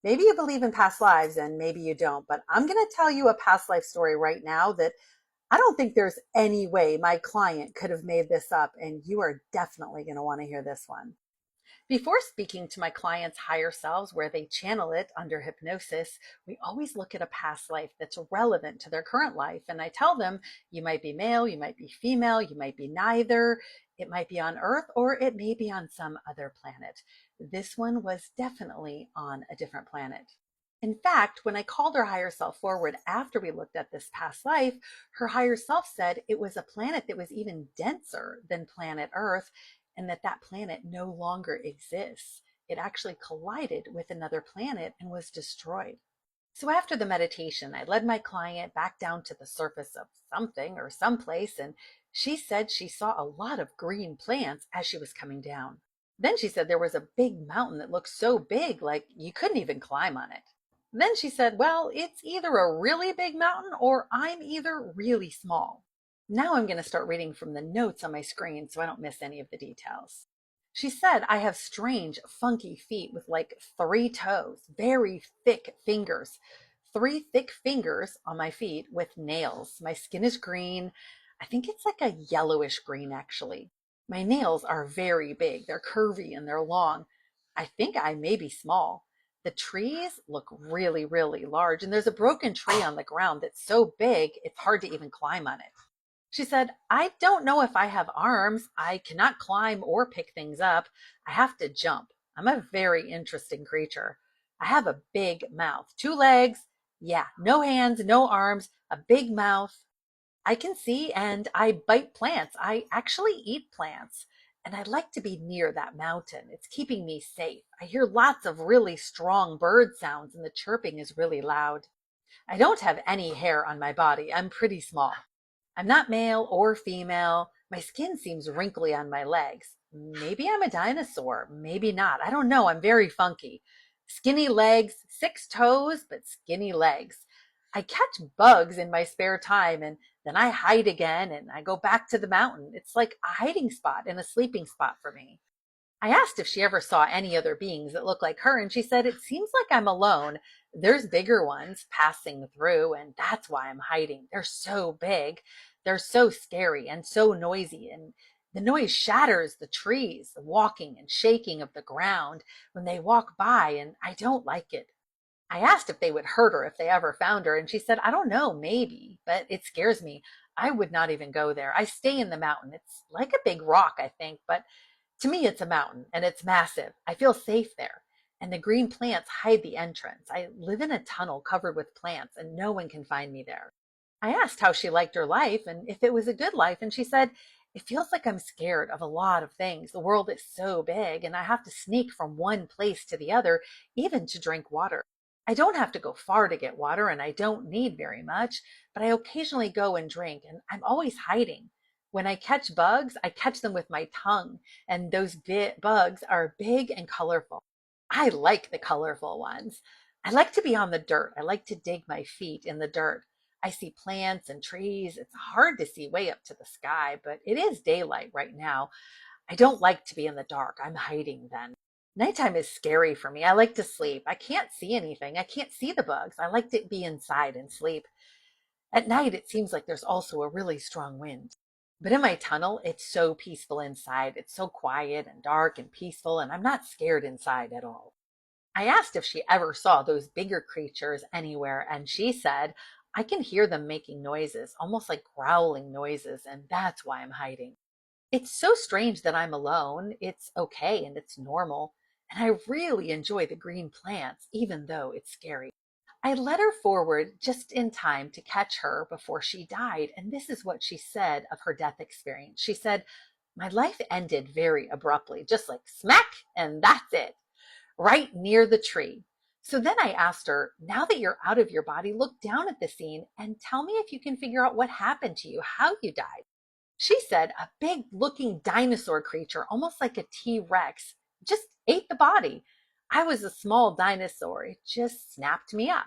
Maybe you believe in past lives and maybe you don't, but I'm going to tell you a past life story right now that I don't think there's any way my client could have made this up, and you are definitely going to want to hear this one. Before speaking to my clients' higher selves, where they channel it under hypnosis, we always look at a past life that's relevant to their current life. And I tell them, you might be male, you might be female, you might be neither. It might be on Earth or it may be on some other planet. This one was definitely on a different planet. In fact, when I called her higher self forward after we looked at this past life, her higher self said it was a planet that was even denser than planet Earth and that planet no longer exists. It actually collided with another planet and was destroyed. So after the meditation, I led my client back down to the surface of something or someplace, and she said she saw a lot of green plants as she was coming down. Then she said there was a big mountain that looked so big, like you couldn't even climb on it. Then she said, well, it's either a really big mountain or I'm either really small. Now I'm going to start reading from the notes on my screen so I don't miss any of the details. She said, I have strange, funky feet with like 3 toes, very thick fingers, 3 thick fingers on my feet with nails. My skin is green. I think it's like a yellowish green, actually. My nails are very big. They're curvy and they're long. I think I may be small. The trees look really, really large, and there's a broken tree on the ground that's so big it's hard to even climb on it. She said, I don't know if I have arms. I cannot climb or pick things up. I have to jump. I'm a very interesting creature. I have a big mouth, 2 legs. Yeah, no hands, no arms, a big mouth. I can see and I bite plants. I actually eat plants. And I like to be near that mountain. It's keeping me safe. I hear lots of really strong bird sounds and the chirping is really loud. I don't have any hair on my body. I'm pretty small. I'm not male or female. My skin seems wrinkly on my legs. Maybe I'm a dinosaur. Maybe not. I don't know. I'm very funky. Skinny legs, 6 toes, but skinny legs. I catch bugs in my spare time and then I hide again and I go back to the mountain. It's like a hiding spot and a sleeping spot for me. I asked if she ever saw any other beings that look like her, and she said, it seems like I'm alone. There's bigger ones passing through, and that's why I'm hiding. They're so big. They're so scary and so noisy, and the noise shatters the trees, the walking and shaking of the ground when they walk by, and I don't like it. I asked if they would hurt her if they ever found her, and she said, I don't know, maybe, but it scares me. I would not even go there. I stay in the mountain. It's like a big rock, I think, but to me, it's a mountain and it's massive. I feel safe there. And the green plants hide the entrance. I live in a tunnel covered with plants and no one can find me there. I asked how she liked her life and if it was a good life. And she said, it feels like I'm scared of a lot of things. The world is so big and I have to sneak from one place to the other, even to drink water. I don't have to go far to get water and I don't need very much, but I occasionally go and drink and I'm always hiding. When I catch bugs, I catch them with my tongue, and those bugs are big and colorful. I like the colorful ones. I like to be on the dirt. I like to dig my feet in the dirt. I see plants and trees. It's hard to see way up to the sky, but it is daylight right now. I don't like to be in the dark. I'm hiding then. Nighttime is scary for me. I like to sleep. I can't see anything. I can't see the bugs. I like to be inside and sleep. At night, it seems like there's also a really strong wind. But in my tunnel, it's so peaceful inside. It's so quiet and dark and peaceful, and I'm not scared inside at all. I asked if she ever saw those bigger creatures anywhere, and she said, I can hear them making noises, almost like growling noises, and that's why I'm hiding. It's so strange that I'm alone. It's okay and it's normal. And I really enjoy the green plants, even though it's scary. I led her forward just in time to catch her before she died. And this is what she said of her death experience. She said, my life ended very abruptly, just like smack, and that's it, right near the tree. So then I asked her, now that you're out of your body, look down at the scene and tell me if you can figure out what happened to you, how you died. She said a big looking dinosaur creature, almost like a T-Rex, just ate the body. I was a small dinosaur. It just snapped me up.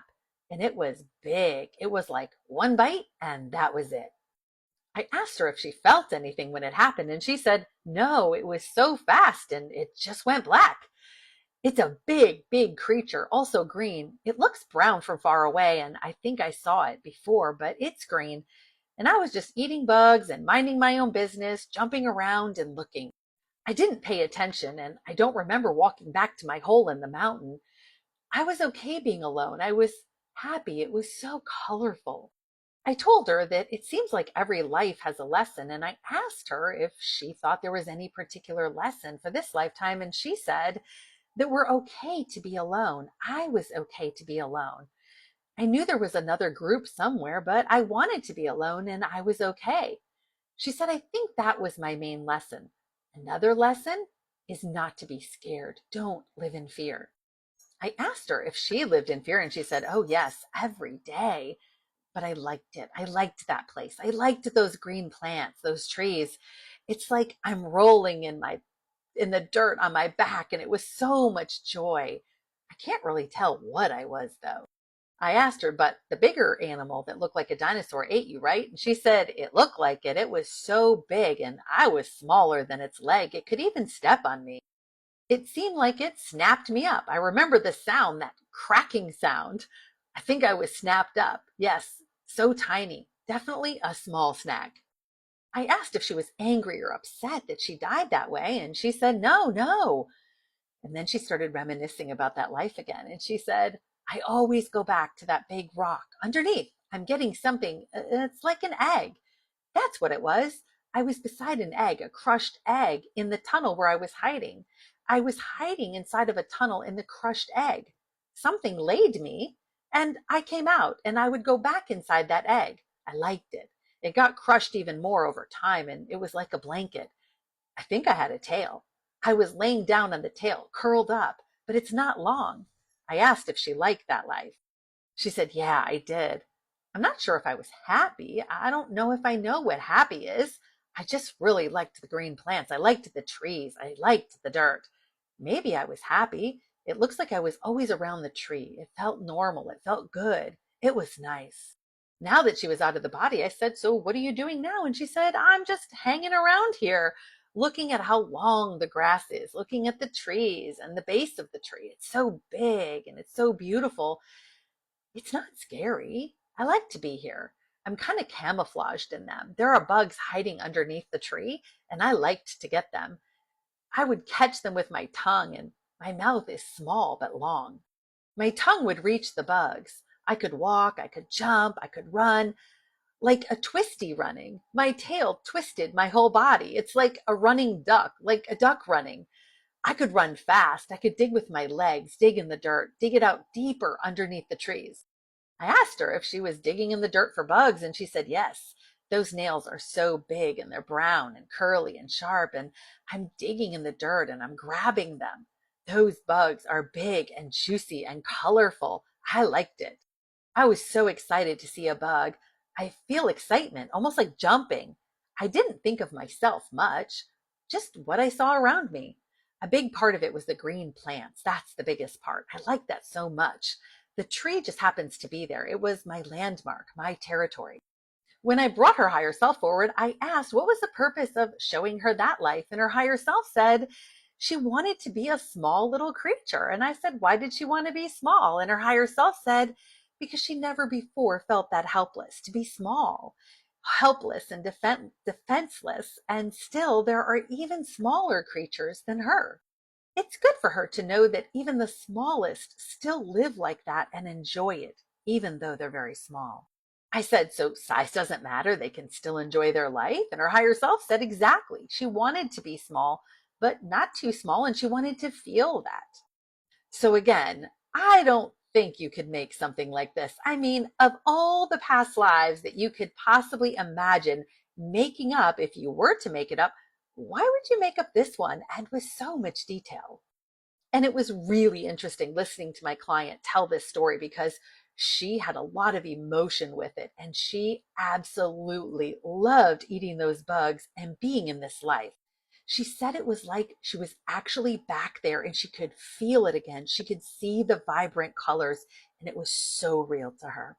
And it was big. It was like one bite and that was it. I asked her if she felt anything when it happened and she said, no, it was so fast and it just went black. It's a big, big creature, also green. It looks brown from far away, and I think I saw it before, but it's green. And I was just eating bugs and minding my own business, jumping around and looking. I didn't pay attention, and I don't remember walking back to my hole in the mountain. I was okay being alone. I was happy. It was so colorful. I told her that it seems like every life has a lesson, and I asked her if she thought there was any particular lesson for this lifetime, and she said that we're okay to be alone. I was okay to be alone. I knew there was another group somewhere, but I wanted to be alone and I was okay. She said, I think that was my main lesson. Another lesson is not to be scared. Don't live in fear. I asked her if she lived in fear, and she said, oh, yes, every day. But I liked it. I liked that place. I liked those green plants, those trees. It's like I'm rolling in the dirt on my back, and it was so much joy. I can't really tell what I was, though. I asked her, but the bigger animal that looked like a dinosaur ate you, right? And she said it looked like it. It was so big, and I was smaller than its leg. It could even step on me. It seemed like it snapped me up. I remember the sound, that cracking sound. I think I was snapped up. Yes, so tiny. Definitely a small snack. I asked if she was angry or upset that she died that way, and she said, no, no. And then she started reminiscing about that life again. And she said, I always go back to that big rock underneath. I'm getting something. It's like an egg. That's what it was. I was beside an egg, a crushed egg, in the tunnel where I was hiding. I was hiding inside of a tunnel in the crushed egg. Something laid me, and I came out, and I would go back inside that egg. I liked it. It got crushed even more over time, and it was like a blanket. I think I had a tail. I was laying down on the tail, curled up, but it's not long. I asked if she liked that life. She said, yeah, I did. I'm not sure if I was happy. I don't know if I know what happy is. I just really liked the green plants. I liked the trees. I liked the dirt. Maybe I was happy. It looks like I was always around the tree. It felt normal. It felt good. It was nice. Now that she was out of the body, I said, so what are you doing now? And she said, I'm just hanging around here, looking at how long the grass is, looking at the trees and the base of the tree. It's so big and it's so beautiful. It's not scary. I like to be here. I'm kind of camouflaged in them. There are bugs hiding underneath the tree, and I liked to get them. I would catch them with my tongue, and my mouth is small but long. My tongue would reach the bugs. I could walk, I could jump, I could run, like a twisty running. My tail twisted my whole body. It's like a running duck, like a duck running. I could run fast. I could dig with my legs, dig in the dirt, dig it out deeper underneath the trees. I asked her if she was digging in the dirt for bugs, and she said yes. Those nails are so big, and they're brown and curly and sharp, and I'm digging in the dirt and I'm grabbing them. Those bugs are big and juicy and colorful. I liked it. I was so excited to see a bug. I feel excitement, almost like jumping. I didn't think of myself much, just what I saw around me. A big part of it was the green plants. That's the biggest part. I like that so much. The tree just happens to be there. It was my landmark, my territory. When I brought her higher self forward, I asked what was the purpose of showing her that life. And her higher self said she wanted to be a small little creature. And I said, why did she want to be small? And her higher self said, because she never before felt that helpless to be small, helpless and defenseless. And still, there are even smaller creatures than her. It's good for her to know that even the smallest still live like that and enjoy it, even though they're very small. I said, so size doesn't matter. They can still enjoy their life. And her higher self said exactly. She wanted to be small, but not too small. And she wanted to feel that. So again, I don't think you could make something like this. I mean, of all the past lives that you could possibly imagine making up, if you were to make it up, why would you make up this one and with so much detail? And it was really interesting listening to my client tell this story because she had a lot of emotion with it. And she absolutely loved eating those bugs and being in this life. She said it was like she was actually back there and she could feel it again. She could see the vibrant colors and it was so real to her.